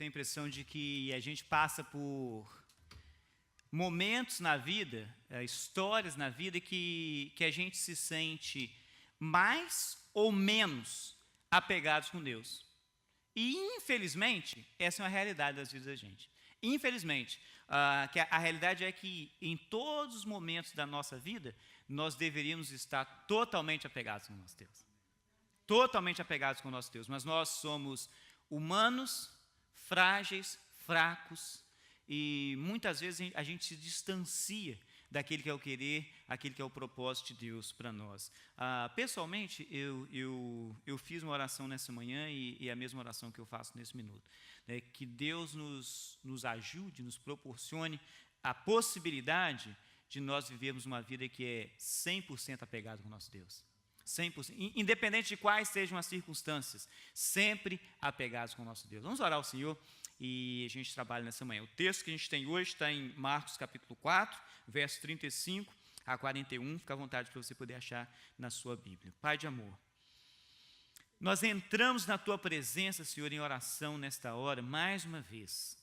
tenho a impressão de que a gente passa por momentos na vida, histórias na vida que a gente se sente mais ou menos apegados com Deus. E, infelizmente, essa é uma realidade das vidas da gente. Infelizmente, que a realidade é que em todos os momentos da nossa vida, nós deveríamos estar totalmente apegados com o nosso Deus. Totalmente apegados com o nosso Deus. Mas nós somos humanos, frágeis, fracos, e muitas vezes a gente se distancia daquele que é o querer, aquele que é o propósito de Deus para nós. Pessoalmente, eu fiz uma oração nessa manhã e a mesma oração que eu faço nesse minuto. Que Deus nos ajude, nos proporcione a possibilidade de nós vivermos uma vida que é 100% apegada com o nosso Deus. 100%, independente de quais sejam as circunstâncias, sempre apegados com o nosso Deus. Vamos orar ao Senhor e a gente trabalha nessa manhã. O texto que a gente tem hoje está em Marcos capítulo 4, verso 35 a 41. Fica à vontade para você poder achar na sua Bíblia. Pai de amor, nós entramos na Tua presença, Senhor, em oração nesta hora, mais uma vez,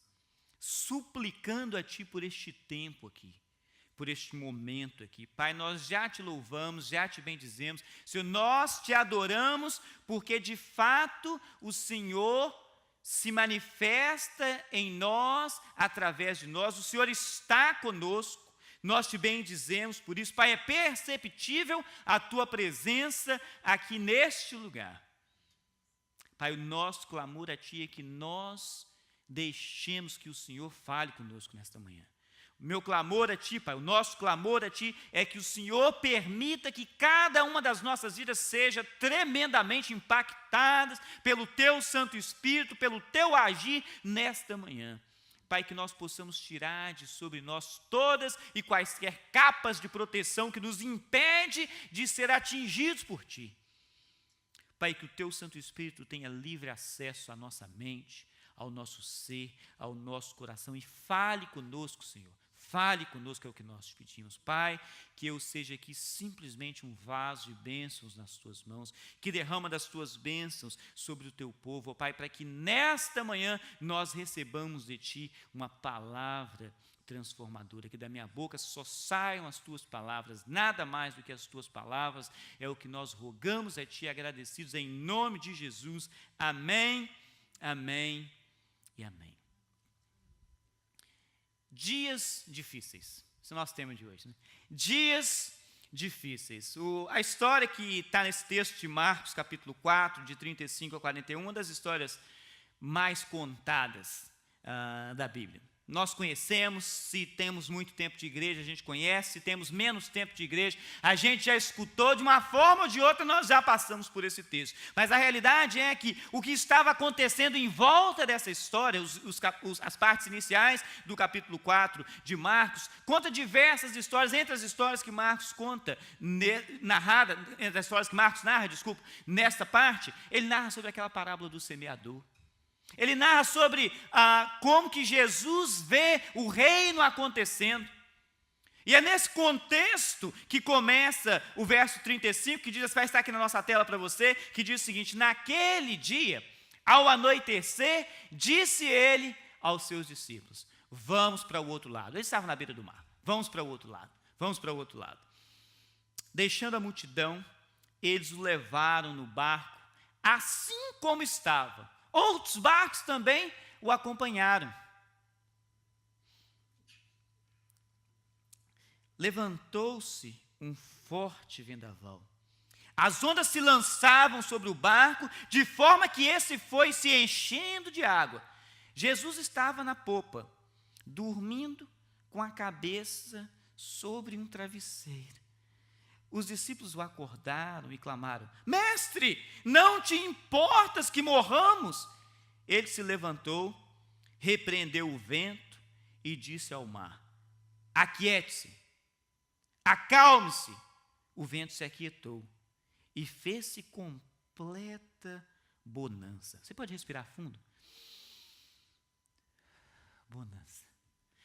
suplicando a Ti por este tempo aqui, por este momento aqui. Pai, nós já Te louvamos, já Te bendizemos. Senhor, nós Te adoramos, porque de fato o Senhor se manifesta em nós, através de nós. O Senhor está conosco, nós Te bendizemos por isso. Pai, é perceptível a Tua presença aqui neste lugar. Pai, o nosso clamor a Ti é que nós deixemos que o Senhor fale conosco nesta manhã. O meu clamor a Ti, Pai, o nosso clamor a Ti é que o Senhor permita que cada uma das nossas vidas seja tremendamente impactadas pelo Teu Santo Espírito, pelo Teu agir nesta manhã. Pai, que nós possamos tirar de sobre nós todas e quaisquer capas de proteção que nos impede de ser atingidos por Ti. Pai, que o Teu Santo Espírito tenha livre acesso à nossa mente, ao nosso ser, ao nosso coração e fale conosco, Senhor. Fale conosco, é o que nós te pedimos. Pai, que eu seja aqui simplesmente um vaso de bênçãos nas Tuas mãos, que derrama das Tuas bênçãos sobre o Teu povo, ó Pai, para que nesta manhã nós recebamos de Ti uma palavra transformadora, que da minha boca só saiam as Tuas palavras, nada mais do que as Tuas palavras, é o que nós rogamos a Ti, agradecidos em nome de Jesus. Amém, amém e amém. Dias difíceis, esse é o nosso tema de hoje, né? Dias difíceis. A história que está nesse texto de Marcos, capítulo 4, de 35 a 41, uma das histórias mais contadas da Bíblia. Nós conhecemos, se temos muito tempo de igreja, a gente conhece, se temos menos tempo de igreja, a gente já escutou, de uma forma ou de outra, nós já passamos por esse texto. Mas a realidade é que o que estava acontecendo em volta dessa história, as partes iniciais do capítulo 4 de Marcos, conta diversas histórias, entre as histórias que Marcos conta, entre as histórias que Marcos narra, nesta parte, ele narra sobre aquela parábola do semeador. Ele narra sobre como que Jesus vê o reino acontecendo. E é nesse contexto que começa o verso 35, que diz, vai estar aqui na nossa tela para você, que diz o seguinte: naquele dia, ao anoitecer, disse ele aos seus discípulos, vamos para o outro lado. Eles estavam na beira do mar, vamos para o outro lado, vamos para o outro lado. Deixando a multidão, eles o levaram no barco, assim como estava. Outros barcos também o acompanharam. Levantou-se um forte vendaval. As ondas se lançavam sobre o barco, de forma que esse foi se enchendo de água. Jesus estava na popa, dormindo com a cabeça sobre um travesseiro. Os discípulos o acordaram e clamaram, mestre, não te importas que morramos? Ele se levantou, repreendeu o vento e disse ao mar, aquiete-se, acalme-se. O vento se aquietou e fez-se completa bonança. Você pode respirar fundo? Bonança.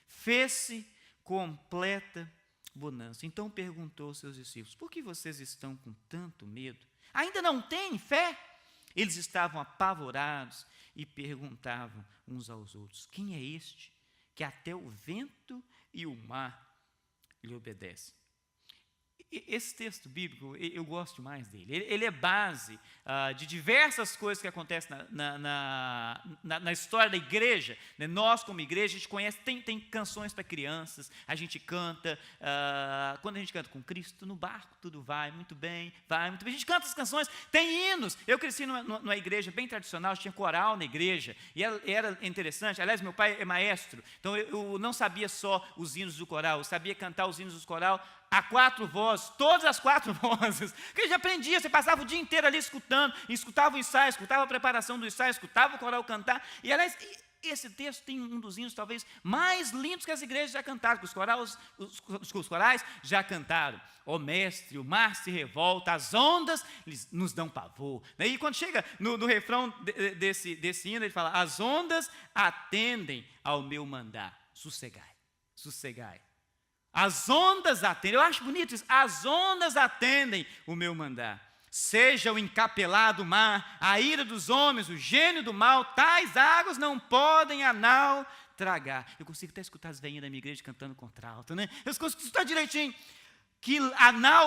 Fez-se completa bonança. Então perguntou aos seus discípulos, por que vocês estão com tanto medo? Ainda não têm fé? Eles estavam apavorados e perguntavam uns aos outros: quem é este que até o vento e o mar lhe obedecem? Esse texto bíblico, eu gosto mais dele. Ele é base de diversas coisas que acontecem na história da igreja. Né? Nós, como igreja, a gente conhece, tem canções para crianças, a gente canta. Quando a gente canta com Cristo no barco, tudo vai muito bem. A gente canta as canções, tem hinos. Eu cresci numa igreja bem tradicional, tinha coral na igreja, e era interessante. Aliás, meu pai é maestro, então eu não sabia só os hinos do coral, eu sabia cantar os hinos do coral a 4 vozes, todas as 4 vozes, que a gente aprendia, você passava o dia inteiro ali escutando, escutava o ensaio, escutava a preparação do ensaio, escutava o coral cantar, e aliás, esse texto tem um dos hinos talvez mais lindos que as igrejas já cantaram, que os corais já cantaram. Ó mestre, o mar se revolta, as ondas nos dão pavor. E quando chega no refrão desse hino, ele fala: as ondas atendem ao meu mandar, sossegai. As ondas atendem, eu acho bonito isso, as ondas atendem o meu mandar. Seja o encapelado mar, a ira dos homens, o gênio do mal, tais águas não podem a nau tragar. Eu consigo até escutar as velhinhas da minha igreja cantando contralto, né? Eu consigo escutar direitinho. Que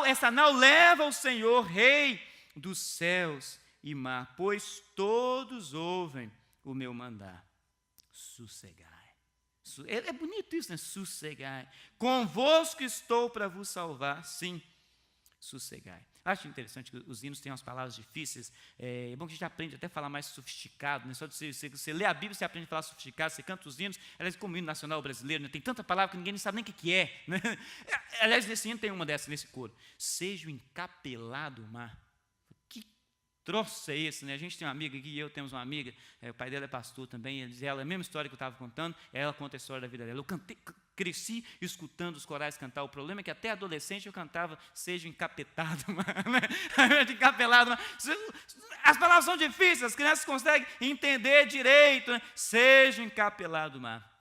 essa nau leva o Senhor, Rei dos céus e mar, pois todos ouvem o meu mandar. Sossegai. É bonito isso, né? Sossegai. Convosco estou para vos salvar, sim, sossegai. Acho interessante que os hinos têm umas palavras difíceis. É bom que a gente aprende até a falar mais sofisticado, né? Só de você ler a Bíblia, você aprende a falar sofisticado, você canta os hinos. Aliás, como o hino nacional brasileiro, né? Tem tanta palavra que ninguém nem sabe nem o que é. Né? Aliás, nesse hino tem uma dessas, nesse coro. Seja o encapelado mar. Que troço é esse, né? A gente tem uma amiga aqui, eu temos uma amiga, o pai dela é pastor também, ela é a mesma história que eu estava contando, ela conta a história da vida dela. Eu cresci escutando os corais cantar. O problema é que até adolescente eu cantava seja encapetado, encapelado. As palavras são difíceis, as crianças conseguem entender direito. Né? Seja encapelado mar.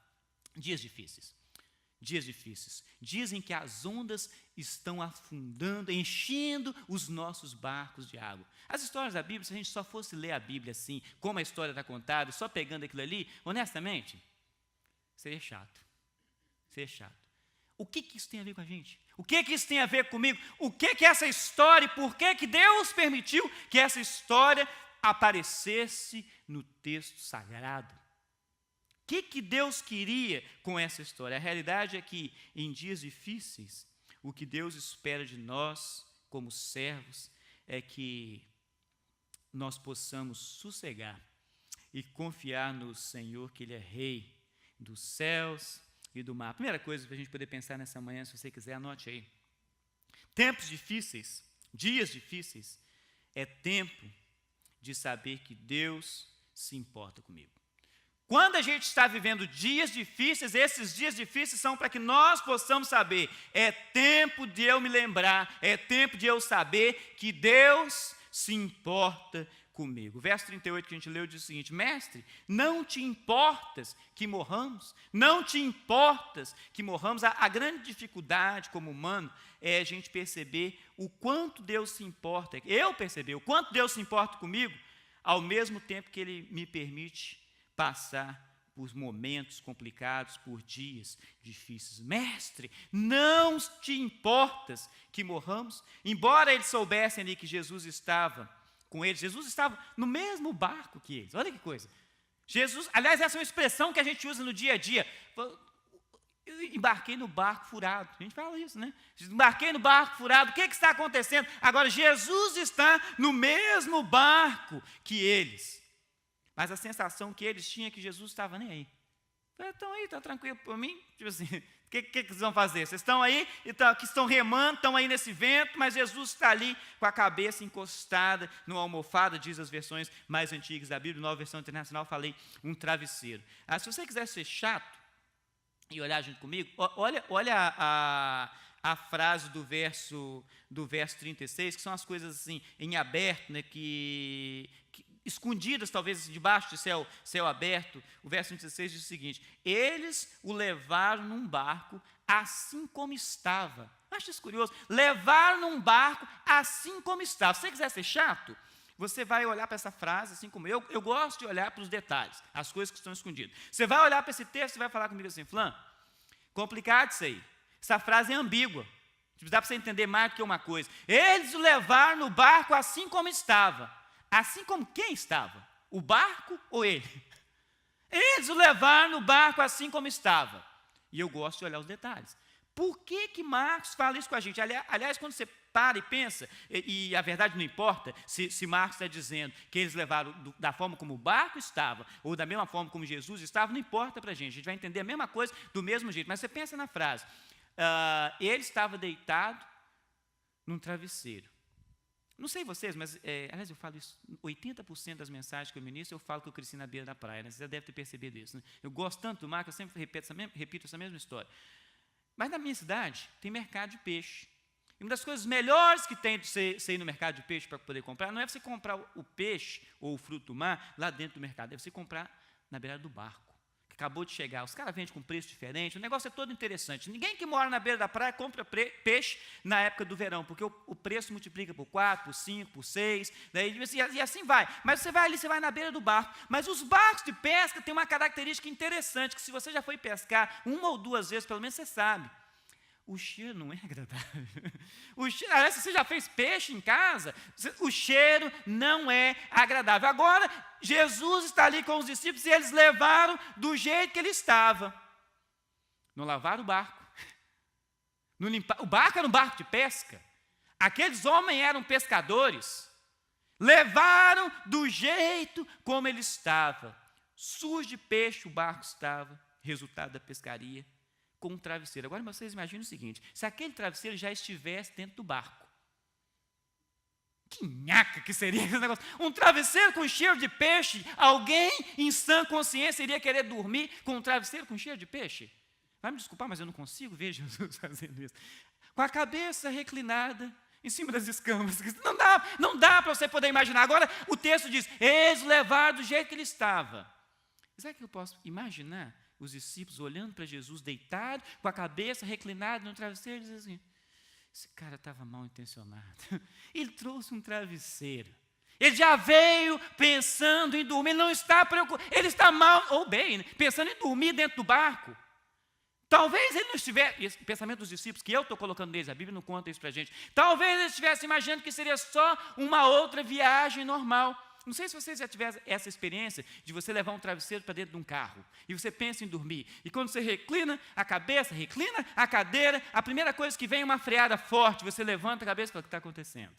Dias difíceis. Dizem que as ondas estão afundando, enchendo os nossos barcos de água. As histórias da Bíblia, se a gente só fosse ler a Bíblia assim, como a história está contada, só pegando aquilo ali, honestamente, seria chato. O que isso tem a ver com a gente? O que isso tem a ver comigo? O que essa história, por que Deus permitiu que essa história aparecesse no texto sagrado? O que Deus queria com essa história? A realidade é que, em dias difíceis, o que Deus espera de nós, como servos, é que nós possamos sossegar e confiar no Senhor, que Ele é Rei dos céus e do mar. A primeira coisa para a gente poder pensar nessa manhã, se você quiser, anote aí. Tempos difíceis, dias difíceis, é tempo de saber que Deus se importa comigo. Quando a gente está vivendo dias difíceis, esses dias difíceis são para que nós possamos saber, é tempo de eu me lembrar, é tempo de eu saber que Deus se importa comigo. O verso 38 que a gente leu diz o seguinte: mestre, não te importas que morramos? Não te importas que morramos? A grande dificuldade como humano é a gente perceber o quanto Deus se importa, eu perceber o quanto Deus se importa comigo, ao mesmo tempo que Ele me permite passar por momentos complicados, por dias difíceis. Mestre, não te importas que morramos? Embora eles soubessem ali que Jesus estava com eles, Jesus estava no mesmo barco que eles. Olha que coisa. Jesus, aliás, essa é uma expressão que a gente usa no dia a dia. Eu embarquei no barco furado. A gente fala isso, né? Embarquei no barco furado. O que está acontecendo? Agora, Jesus está no mesmo barco que eles. Mas a sensação que eles tinham é que Jesus estava nem aí. Estão aí, está tranquilo por mim? Tipo assim, o que vocês vão fazer? Vocês estão aí, que estão remando, estão aí nesse vento, mas Jesus está ali com a cabeça encostada numa almofada, diz as versões mais antigas da Bíblia. Nova versão internacional, falei um travesseiro. Se você quiser ser chato e olhar junto comigo, olha a frase do verso 36, que são as coisas assim, em aberto, né, que escondidas talvez debaixo de céu aberto. O verso 36 diz o seguinte: eles o levaram num barco assim como estava. Acho isso curioso. Levaram num barco assim como estava. Se você quiser ser chato, você vai olhar para essa frase, assim como eu gosto de olhar para os detalhes, as coisas que estão escondidas. Você vai olhar para esse texto e vai falar comigo assim, Flã, complicado isso aí. Essa frase é ambígua. Dá para você entender mais do que uma coisa. Eles o levaram no barco assim como estava. Assim como quem estava? O barco ou ele? Eles o levaram no barco assim como estava. E eu gosto de olhar os detalhes. Por que Marcos fala isso com a gente? Aliás, quando você para e pensa, e a verdade não importa se Marcos está dizendo que eles levaram da forma como o barco estava, ou da mesma forma como Jesus estava, não importa para a gente vai entender a mesma coisa do mesmo jeito. Mas você pensa na frase, ele estava deitado num travesseiro. Não sei vocês, mas, aliás, eu falo isso, 80% das mensagens que eu ministro, eu falo que eu cresci na beira da praia, né? Você já deve ter percebido isso. Né? Eu gosto tanto do mar que eu sempre repito essa mesma história. Mas na minha cidade, tem mercado de peixe. E uma das coisas melhores que tem de você ir no mercado de peixe para poder comprar, não é você comprar o peixe ou o fruto do mar lá dentro do mercado, é você comprar na beira do barco, que acabou de chegar. Os caras vendem com preço diferente, o negócio é todo interessante. Ninguém que mora na beira da praia compra peixe na época do verão, porque o preço multiplica por 4, por 5, por 6, e assim vai. Mas você vai ali, você vai na beira do barco. Mas os barcos de pesca têm uma característica interessante, que se você já foi pescar uma ou duas vezes, pelo menos você sabe. O cheiro não é agradável. Aliás, se você já fez peixe em casa, o cheiro não é agradável. Agora, Jesus está ali com os discípulos e eles levaram do jeito que ele estava. Não lavaram o barco. Não limparam. O barco era um barco de pesca. Aqueles homens eram pescadores. Levaram do jeito como ele estava. Sujo de peixe o barco estava, resultado da pescaria. Com um travesseiro. Agora vocês imaginam o seguinte, se aquele travesseiro já estivesse dentro do barco, que nhaca que seria esse negócio? Um travesseiro com cheiro de peixe, alguém em sã consciência iria querer dormir com um travesseiro com cheiro de peixe? Vai me desculpar, mas eu não consigo ver Jesus fazendo isso. Com a cabeça reclinada em cima das escamas. Não dá para você poder imaginar. Agora o texto diz, eles levaram do jeito que ele estava. Será que eu posso imaginar os discípulos olhando para Jesus deitado, com a cabeça reclinada no travesseiro, e dizendo assim, esse cara estava mal intencionado. Ele trouxe um travesseiro. Ele já veio pensando em dormir, ele não está preocupado, ele está mal, ou bem, pensando em dormir dentro do barco. Talvez ele não estivesse, esse pensamento dos discípulos, que eu estou colocando neles, a Bíblia não conta isso para a gente, talvez ele estivesse imaginando que seria só uma outra viagem normal. Não sei se vocês já tiveram essa experiência de você levar um travesseiro para dentro de um carro e você pensa em dormir. E quando você reclina a cabeça, reclina a cadeira, a primeira coisa que vem é uma freada forte, você levanta a cabeça e fala, o que está acontecendo?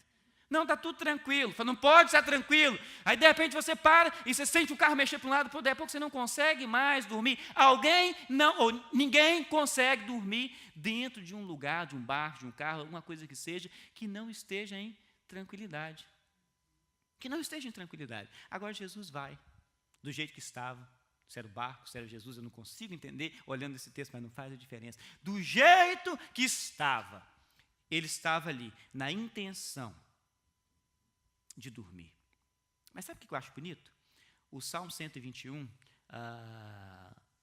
Não, está tudo tranquilo. Fala, não pode estar tranquilo. Aí, de repente, você para e você sente o carro mexer para um lado, daí a pouco você não consegue mais dormir. Ninguém consegue dormir dentro de um lugar, de um barco, de um carro, alguma coisa que seja, que não esteja em tranquilidade. Que não esteja em tranquilidade. Agora Jesus vai, do jeito que estava, se era o barco, se era Jesus, eu não consigo entender, olhando esse texto, mas não faz a diferença. Do jeito que estava, ele estava ali, na intenção de dormir. Mas sabe o que eu acho bonito? O Salmo 121,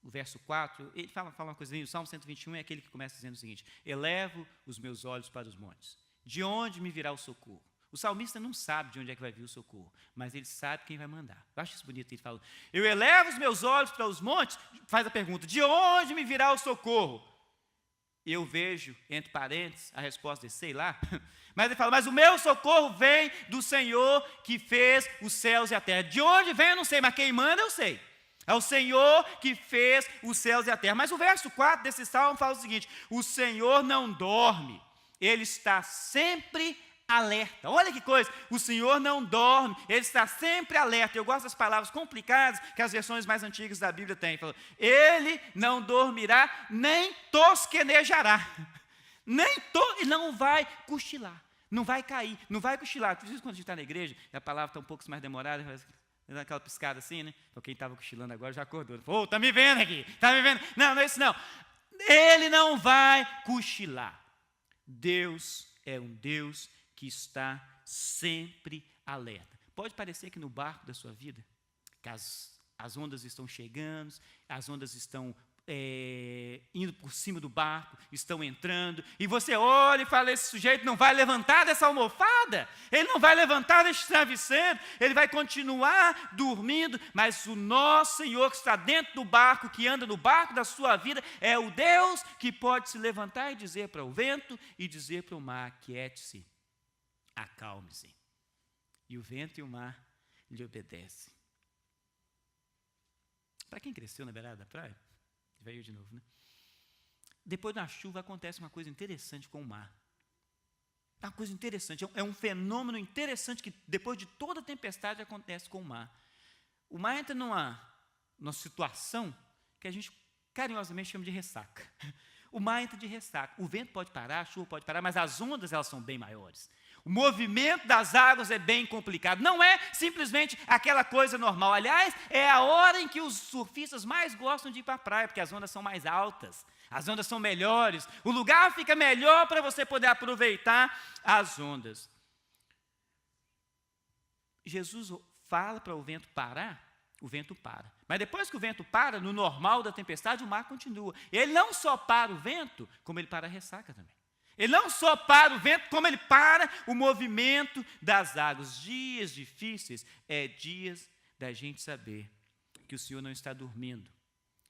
o verso 4, ele fala uma coisa, o Salmo 121 é aquele que começa dizendo o seguinte, elevo os meus olhos para os montes, de onde me virá o socorro? O salmista não sabe de onde é que vai vir o socorro, mas ele sabe quem vai mandar. Eu acho isso bonito, ele fala, eu elevo os meus olhos para os montes, faz a pergunta, de onde me virá o socorro? Eu vejo, entre parênteses, a resposta é, sei lá, mas ele fala, mas o meu socorro vem do Senhor que fez os céus e a terra. De onde vem eu não sei, mas quem manda eu sei. É o Senhor que fez os céus e a terra. Mas o verso 4 desse salmo fala o seguinte, o Senhor não dorme, Ele está sempre alerta. Olha que coisa, o Senhor não dorme, Ele está sempre alerta. Eu gosto das palavras complicadas que as versões mais antigas da Bíblia têm. Ele não dormirá, nem tosquenejará. Ele não vai cochilar, não vai cair, não vai cochilar. Por isso, quando a gente está na igreja, a palavra está um pouco mais demorada, dá aquela piscada assim, né? Então, quem estava cochilando agora já acordou. Pô, está me vendo aqui, está me vendo? Não, não é isso não. Ele não vai cochilar. Deus é um Deus que está sempre alerta. Pode parecer que no barco da sua vida, que as ondas estão chegando, as ondas estão indo por cima do barco, estão entrando, e você olha e fala, esse sujeito não vai levantar dessa almofada, ele não vai levantar desse travesseiro, ele vai continuar dormindo, mas o nosso Senhor que está dentro do barco, que anda no barco da sua vida, é o Deus que pode se levantar e dizer para o vento, e dizer para o mar, quiete-se, acalme-se, e o vento e o mar lhe obedecem. Para quem cresceu na beirada da praia, veio de novo, né? Depois da chuva acontece uma coisa interessante com o mar. Uma coisa interessante, é um fenômeno interessante que depois de toda tempestade acontece com o mar. O mar entra numa situação que a gente carinhosamente chama de ressaca. O mar entra de ressaca. O vento pode parar, a chuva pode parar, mas as ondas elas são bem maiores. O movimento das águas é bem complicado. Não é simplesmente aquela coisa normal. Aliás, é a hora em que os surfistas mais gostam de ir para a praia, porque as ondas são mais altas, as ondas são melhores, o lugar fica melhor para você poder aproveitar as ondas. Jesus fala para o vento parar, o vento para. Mas depois que o vento para, no normal da tempestade, o mar continua. Ele não só para o vento, como ele para a ressaca também. Ele não só para o vento, como ele para o movimento das águas. Dias difíceis é dias da gente saber que o Senhor não está dormindo,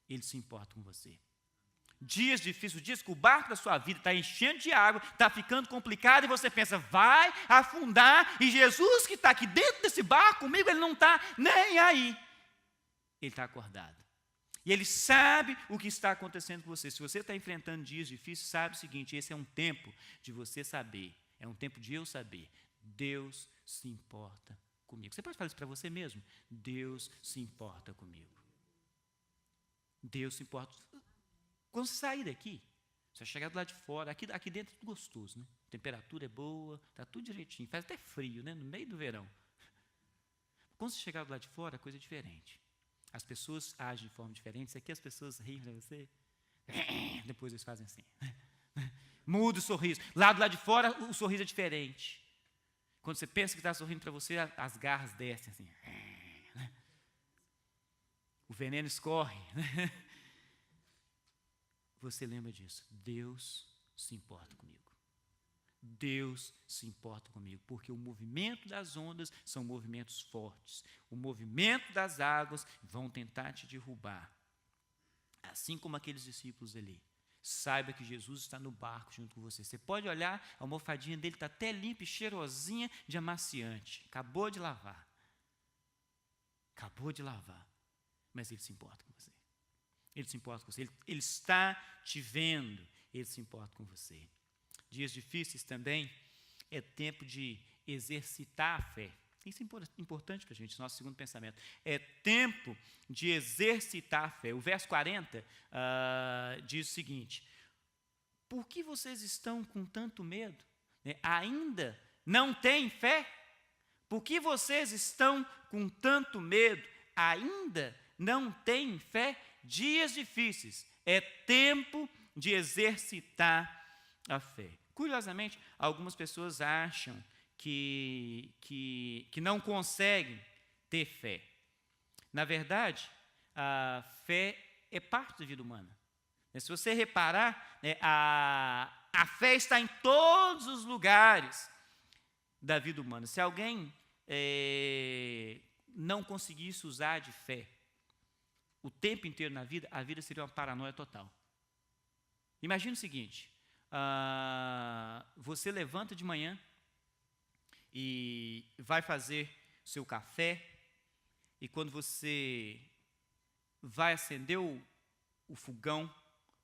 Ele se importa com você. Dias difíceis, dias que o barco da sua vida está enchendo de água, está ficando complicado, e você pensa, vai afundar, e Jesus que está aqui dentro desse barco comigo, Ele não está nem aí. Ele está acordado. E Ele sabe o que está acontecendo com você. Se você está enfrentando dias difíceis, sabe o seguinte, esse é um tempo de você saber, é um tempo de eu saber, Deus se importa comigo. Você pode falar isso para você mesmo? Deus se importa comigo. Deus se importa. Quando você sair daqui, você vai chegar do lado de fora, aqui dentro é tudo gostoso, né? A temperatura é boa, está tudo direitinho, faz até frio, né? No meio do verão. Quando você chegar do lado de fora, a coisa é diferente. As pessoas agem de forma diferente. Isso aqui as pessoas riem para você. Depois eles fazem assim. Muda o sorriso. Lá do lado de fora, o sorriso é diferente. Quando você pensa que está sorrindo para você, as garras descem assim. O veneno escorre. Você lembra disso. Deus se importa comigo. Deus se importa comigo, porque o movimento das ondas são movimentos fortes. O movimento das águas vão tentar te derrubar. Assim como aqueles discípulos ali. Saiba que Jesus está no barco junto com você. Você pode olhar, a almofadinha dele está até limpa e cheirosinha de amaciante. Acabou de lavar. Acabou de lavar. Mas Ele se importa com você. Ele se importa com você. Ele está te vendo. Ele se importa com você. Dias difíceis também é tempo de exercitar a fé. Isso é importante para a gente, nosso segundo pensamento. É tempo de exercitar a fé. O verso 40 diz o seguinte: por que vocês estão com tanto medo? Ainda não têm fé? Por que vocês estão com tanto medo? Ainda não têm fé? Dias difíceis. É tempo de exercitar a fé. Curiosamente, algumas pessoas acham que não conseguem ter fé. Na verdade, a fé é parte da vida humana. Se você reparar, a fé está em todos os lugares da vida humana. Se alguém não conseguisse usar de fé o tempo inteiro na vida, a vida seria uma paranoia total. Imagina o seguinte, você levanta de manhã e vai fazer seu café, e quando você vai acender o fogão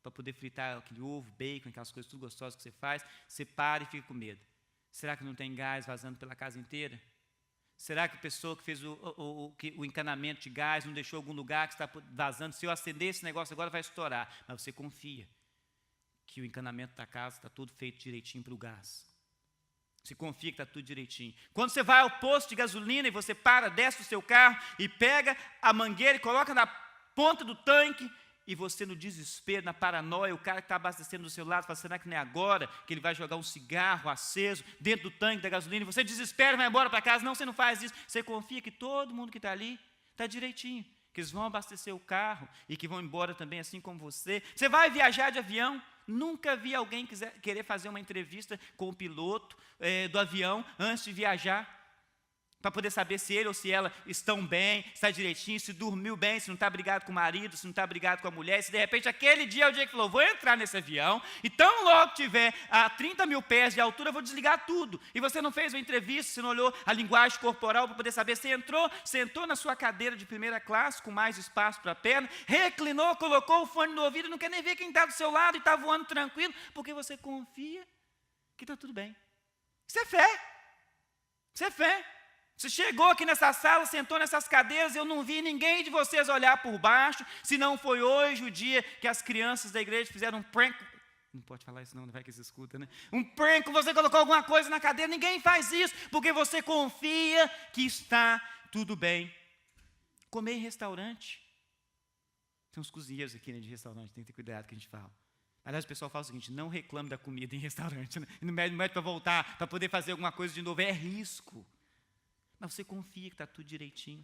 para poder fritar aquele ovo, bacon, aquelas coisas tudo gostosas que você faz, você para e fica com medo. Será que não tem gás vazando pela casa inteira? Será que a pessoa que fez o encanamento de gás não deixou algum lugar que está vazando? Se eu acender esse negócio agora vai estourar. Mas você confia que o encanamento da casa está tudo feito direitinho para o gás. Você confia que está tudo direitinho. Quando você vai ao posto de gasolina e você para, desce do seu carro e pega a mangueira e coloca na ponta do tanque, e você no desespero, na paranoia, o cara que está abastecendo do seu lado fala, será que não é agora que ele vai jogar um cigarro aceso dentro do tanque da gasolina? E você desespera e vai embora para casa. Não, você não faz isso. Você confia que todo mundo que está ali está direitinho. que eles vão abastecer o carro e que vão embora também, assim como você. Você vai viajar de avião. Nunca vi alguém querer fazer uma entrevista com o piloto do avião antes de viajar, para poder saber se ele ou se ela estão bem, se está direitinho, se dormiu bem, se não está brigado com o marido, se não está brigado com a mulher, se de repente aquele dia é o dia que falou, vou entrar nesse avião, e tão logo tiver a 30 mil pés de altura, eu vou desligar tudo. E você não fez uma entrevista, você não olhou a linguagem corporal para poder saber se entrou, sentou na sua cadeira de primeira classe, com mais espaço para a perna, reclinou, colocou o fone no ouvido, não quer nem ver quem está do seu lado e está voando tranquilo, porque você confia que está tudo bem. Isso é fé. Isso é fé. Você chegou aqui nessa sala, sentou nessas cadeiras, eu não vi ninguém de vocês olhar por baixo, se não foi hoje o dia que as crianças da igreja fizeram um prank. Não pode falar isso não vai que eles escutam, né? Um prank, você colocou alguma coisa na cadeira, ninguém faz isso, porque você confia que está tudo bem. Comer em restaurante. Tem uns cozinheiros aqui, né, de restaurante, tem que ter cuidado que a gente fala. Aliás, o pessoal fala o seguinte, não reclame da comida em restaurante, né? E no médio para voltar, para poder fazer alguma coisa de novo, é risco. Mas você confia que está tudo direitinho,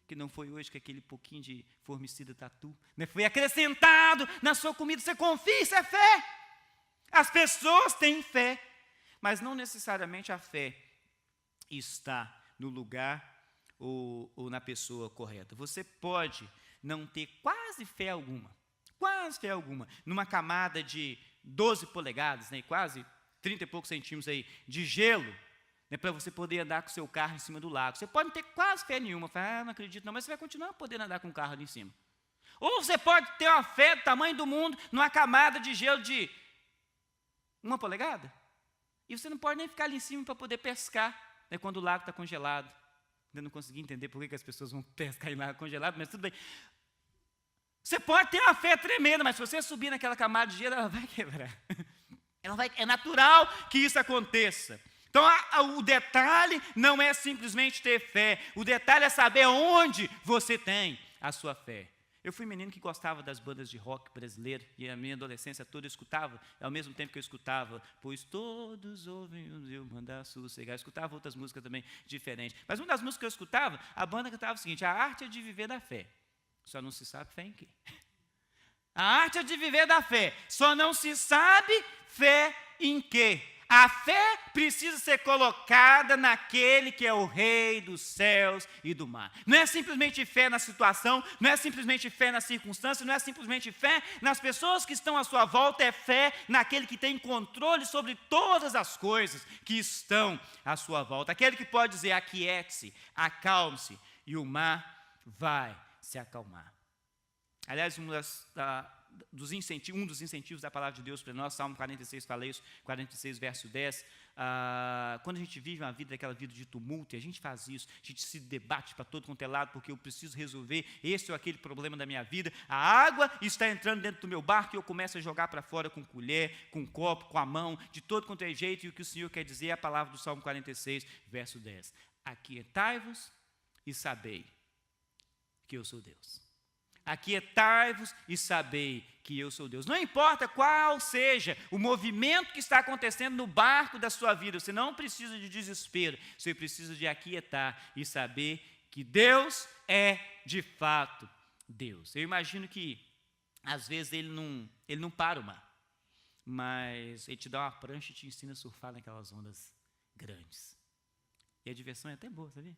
que não foi hoje que aquele pouquinho de formicida tatu, né, foi acrescentado na sua comida, você confia, isso é fé. As pessoas têm fé, mas não necessariamente a fé está no lugar ou na pessoa correta. Você pode não ter quase fé alguma, numa camada de 12 polegadas, né, quase 30 e poucos centímetros aí, de gelo, para você poder andar com o seu carro em cima do lago. Você pode não ter quase fé nenhuma, falar, não acredito não, mas você vai continuar podendo andar com o carro ali em cima. Ou você pode ter uma fé do tamanho do mundo, numa camada de gelo de 1 polegada, e você não pode nem ficar ali em cima para poder pescar, né, quando o lago está congelado. Eu não consegui entender por que as pessoas vão pescar em lago congelado, mas tudo bem. Você pode ter uma fé tremenda, mas se você subir naquela camada de gelo, ela vai quebrar. É natural que isso aconteça. Então, o detalhe não é simplesmente ter fé, o detalhe é saber onde você tem a sua fé. Eu fui um menino que gostava das bandas de rock brasileiro, e a minha adolescência toda eu escutava, ao mesmo tempo que eu escutava, pois todos ouvem o meu mandar sossegar, eu escutava outras músicas também diferentes. Mas uma das músicas que eu escutava, a banda cantava o seguinte, a arte é de viver da fé, só não se sabe fé em quê. A arte é de viver da fé, só não se sabe fé em quê. A fé precisa ser colocada naquele que é o rei dos céus e do mar. Não é simplesmente fé na situação, não é simplesmente fé na circunstância, não é simplesmente fé nas pessoas que estão à sua volta, é fé naquele que tem controle sobre todas as coisas que estão à sua volta. Aquele que pode dizer, aquiete-se, acalme-se, e o mar vai se acalmar. Aliás, um dos incentivos da palavra de Deus para nós, Salmo 46 fala isso, 46 verso 10, quando a gente vive uma vida, aquela vida de tumulto, e a gente faz isso, a gente se debate para todo quanto é lado, porque eu preciso resolver esse ou aquele problema da minha vida, a água está entrando dentro do meu barco e eu começo a jogar para fora com colher, com copo, com a mão, de todo quanto é jeito, e o que o Senhor quer dizer é a palavra do Salmo 46, verso 10, aquietai-vos e sabei que eu sou Deus. Aquietai-vos e sabei que eu sou Deus. Não importa qual seja o movimento que está acontecendo no barco da sua vida, você não precisa de desespero, você precisa de aquietar e saber que Deus é de fato Deus. Eu imagino que, às vezes, ele não para o mar, mas ele te dá uma prancha e te ensina a surfar naquelas ondas grandes. E a diversão é até boa, sabia?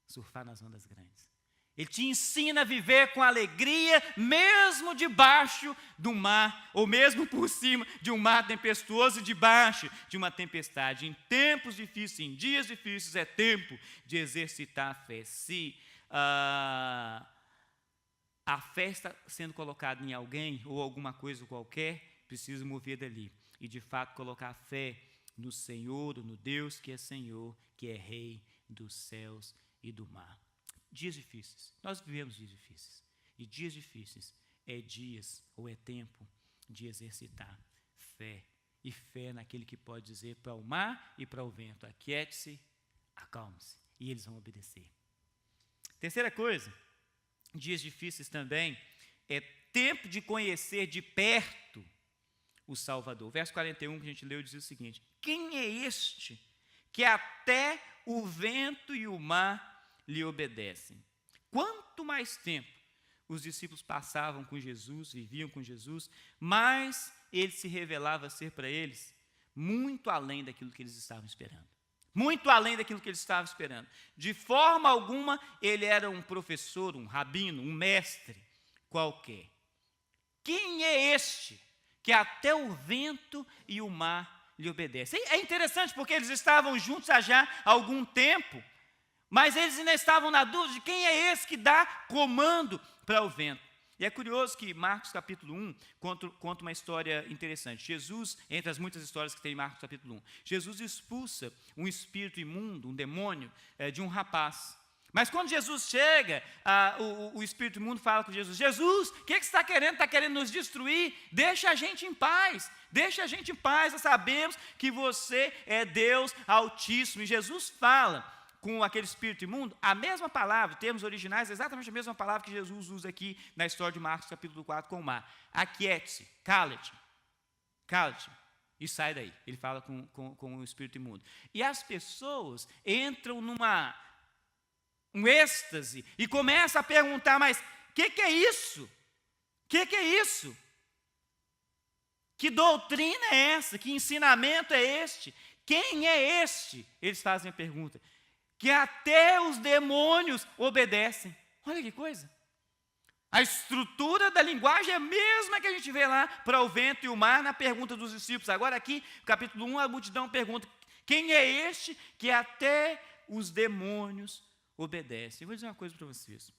Surfar nas ondas grandes. Ele te ensina a viver com alegria, mesmo debaixo do mar, ou mesmo por cima de um mar tempestuoso, debaixo de uma tempestade. Em tempos difíceis, em dias difíceis, é tempo de exercitar a fé. Se a fé está sendo colocada em alguém, ou alguma coisa qualquer, precisa mover dali. E, de fato, colocar a fé no Senhor, ou no Deus que é Senhor, que é Rei dos céus e do mar. Dias difíceis, nós vivemos dias difíceis, e dias difíceis é tempo de exercitar fé, e fé naquele que pode dizer para o mar e para o vento, aquiete-se, acalme-se, e eles vão obedecer. Terceira coisa, dias difíceis também, é tempo de conhecer de perto o Salvador. O verso 41 que a gente leu diz o seguinte, quem é este que até o vento e o mar lhe obedecem? quanto mais tempo os discípulos passavam com Jesus, viviam com Jesus, mais ele se revelava ser para eles muito além daquilo que eles estavam esperando. Muito além daquilo que eles estavam esperando. De forma alguma, ele era um professor, um rabino, um mestre qualquer. Quem é este que até o vento e o mar lhe obedecem? É interessante porque eles estavam juntos há já algum tempo, mas eles ainda estavam na dúvida de quem é esse que dá comando para o vento. E é curioso que Marcos capítulo 1 conta uma história interessante. Jesus, entre as muitas histórias que tem em Marcos capítulo 1, Jesus expulsa um espírito imundo, um demônio, de um rapaz. Mas quando Jesus chega, o espírito imundo fala com Jesus: Jesus, o que você está querendo? Está querendo nos destruir? Deixa a gente em paz. Deixa a gente em paz. Nós sabemos que você é Deus Altíssimo. E Jesus fala com aquele espírito imundo, a mesma palavra, termos originais, exatamente a mesma palavra que Jesus usa aqui na história de Marcos capítulo 4 com o mar. Aquiete-se, cala-te, e sai daí. Ele fala com o espírito imundo. E as pessoas entram um êxtase e começam a perguntar: mas o que é isso? O que é isso? Que doutrina é essa? Que ensinamento é este? Quem é este? Eles fazem a pergunta. Que até os demônios obedecem. Olha que coisa. A estrutura da linguagem é a mesma que a gente vê lá para o vento e o mar na pergunta dos discípulos. Agora aqui, capítulo 1, a multidão pergunta: quem é este que até os demônios obedecem? Eu vou dizer uma coisa para vocês.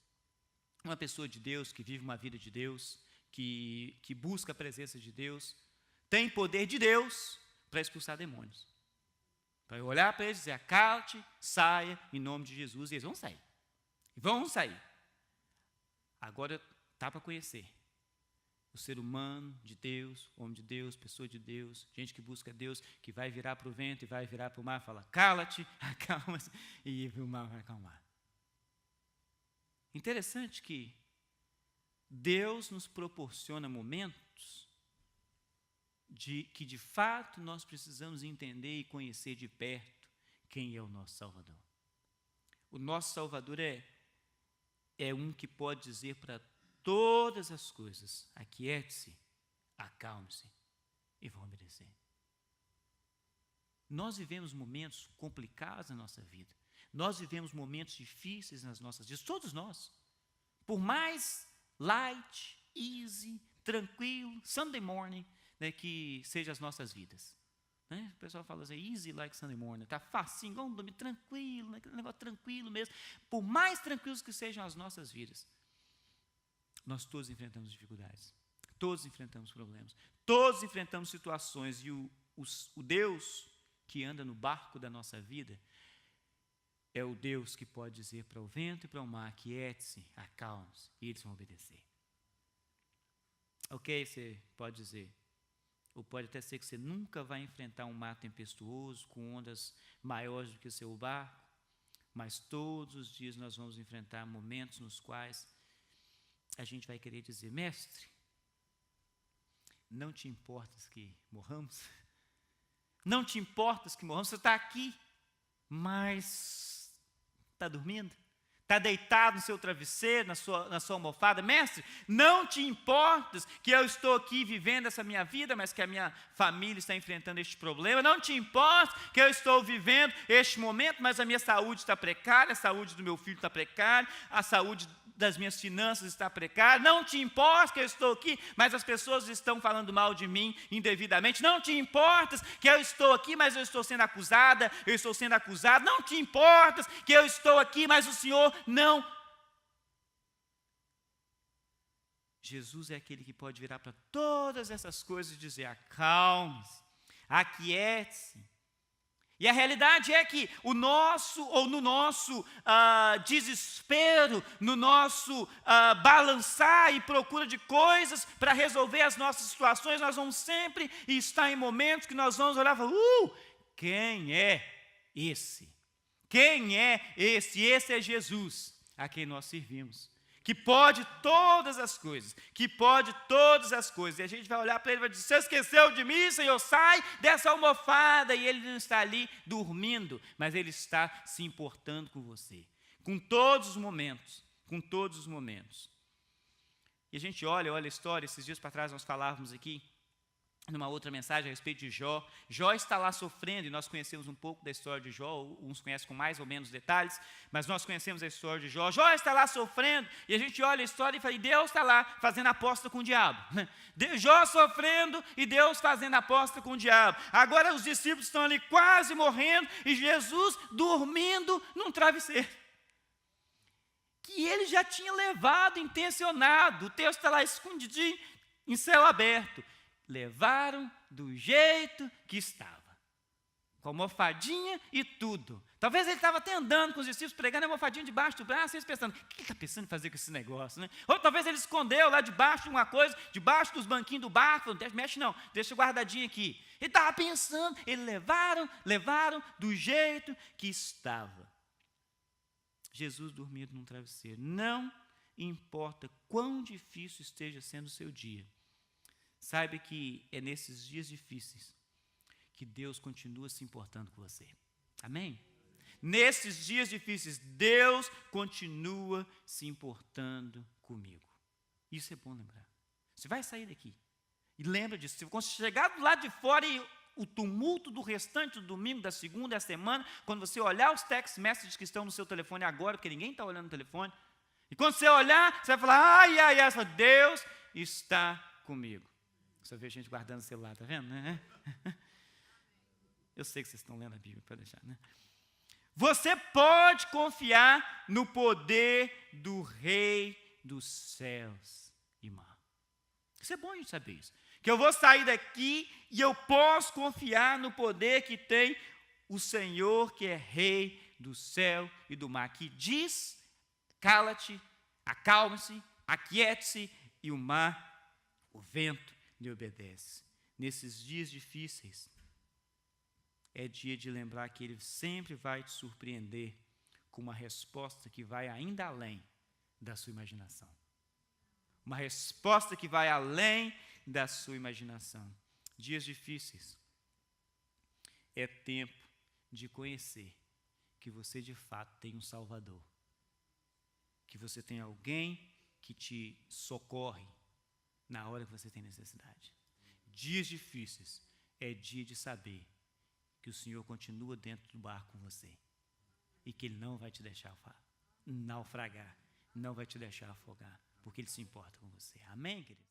Uma pessoa de Deus, que vive uma vida de Deus, que busca a presença de Deus, tem poder de Deus para expulsar demônios. Para olhar para eles e dizer: cala-te, saia, em nome de Jesus, e eles vão sair. Vão sair. Agora, está para conhecer o ser humano de Deus, homem de Deus, pessoa de Deus, gente que busca Deus, que vai virar para o vento e vai virar para o mar e fala: cala-te, acalma-se, e o mar vai acalmar. Interessante que Deus nos proporciona momentos que de fato nós precisamos entender e conhecer de perto quem é o nosso Salvador. O nosso Salvador é um que pode dizer para todas as coisas: aquiete-se, acalme-se, e vão obedecer. Nós vivemos momentos complicados na nossa vida. Nós vivemos momentos difíceis nas nossas vidas, todos nós. Por mais light, easy, tranquilo, Sunday morning, né, que sejam as nossas vidas. Né? O pessoal fala assim: easy like Sunday morning, está facinho, vamos dormir tranquilo, né, aquele negócio tranquilo mesmo. Por mais tranquilos que sejam as nossas vidas, nós todos enfrentamos dificuldades, todos enfrentamos problemas, todos enfrentamos situações, e o Deus que anda no barco da nossa vida é o Deus que pode dizer para o vento e para o mar: aquiete-se, acalme-se, e eles vão obedecer. Ok, você pode dizer, ou pode até ser que você nunca vai enfrentar um mar tempestuoso com ondas maiores do que o seu barco, mas todos os dias nós vamos enfrentar momentos nos quais a gente vai querer dizer: mestre, não te importas que morramos? Não te importas que morramos? Você está aqui, mas está dormindo? Está deitado no seu travesseiro, na sua almofada? Mestre, não te importas que eu estou aqui vivendo essa minha vida, mas que a minha família está enfrentando este problema? Não te importa que eu estou vivendo este momento, mas a minha saúde está precária, a saúde do meu filho está precária, a saúde das minhas finanças está precária? Não te importa que eu estou aqui, mas as pessoas estão falando mal de mim indevidamente? Não te importas que eu estou aqui, mas eu estou sendo acusada, eu estou sendo acusado? Não te importas que eu estou aqui, mas o Senhor não. Jesus é aquele que pode virar para todas essas coisas e dizer: acalme-se, aquiete-se. E a realidade é que no nosso desespero, no nosso balançar e procura de coisas para resolver as nossas situações, nós vamos sempre estar em momentos que nós vamos olhar e falar: quem é esse? Quem é esse? Esse é Jesus, a quem nós servimos, que pode todas as coisas, E a gente vai olhar para ele e vai dizer: você esqueceu de mim, Senhor? Sai dessa almofada. E ele não está ali dormindo, mas ele está se importando com você, com todos os momentos, com todos os momentos. E a gente olha a história, esses dias para trás nós falávamos aqui, numa outra mensagem a respeito de Jó. Jó está lá sofrendo, e nós conhecemos um pouco da história de Jó, uns conhecem com mais ou menos detalhes, mas nós conhecemos a história de Jó. Jó está lá sofrendo, e a gente olha a história e fala, e Deus está lá fazendo aposta com o diabo. Jó sofrendo e Deus fazendo aposta com o diabo. Agora os discípulos estão ali quase morrendo, e Jesus dormindo num travesseiro, que ele já tinha levado, intencionado. O texto está lá escondidinho, em céu aberto. Levaram do jeito que estava, com a almofadinha e tudo. Talvez ele estava até andando com os discípulos, pregando a almofadinha debaixo do braço, e eles pensando, o que ele está pensando em fazer com esse negócio, né? Ou talvez ele escondeu lá debaixo de uma coisa, debaixo dos banquinhos do barco, não mexe não, deixa guardadinho aqui. Ele estava pensando, eles levaram do jeito que estava. Jesus dormindo num travesseiro. Não importa quão difícil esteja sendo o seu dia, saiba que é nesses dias difíceis que Deus continua se importando com você. Amém? Nesses dias difíceis, Deus continua se importando comigo. Isso é bom lembrar. Você vai sair daqui e lembra disso. Quando chegar do lado de fora e o tumulto do restante do domingo, da segunda, da semana, quando você olhar os text messages que estão no seu telefone agora, porque ninguém está olhando no telefone, e quando você olhar, você vai falar, ai, Deus está comigo. Só vejo gente guardando o celular, está vendo? Né? Eu sei que vocês estão lendo a Bíblia, para deixar, né? Você pode confiar no poder do Rei dos céus e mar. Isso é bom a gente saber isso. Que eu vou sair daqui e eu posso confiar no poder que tem o Senhor, que é Rei do céu e do mar, que diz, cala-te, acalme-se, aquiete-se, e o mar, o vento, lhe obedece. Nesses dias difíceis, é dia de lembrar que Ele sempre vai te surpreender com uma resposta que vai ainda além da sua imaginação. Uma resposta que vai além da sua imaginação. Dias difíceis é tempo de conhecer que você de fato tem um Salvador, que você tem alguém que te socorre na hora que você tem necessidade. Dias difíceis é dia de saber que o Senhor continua dentro do barco com você e que Ele não vai te deixar naufragar, não vai te deixar afogar, porque Ele se importa com você. Amém, querido?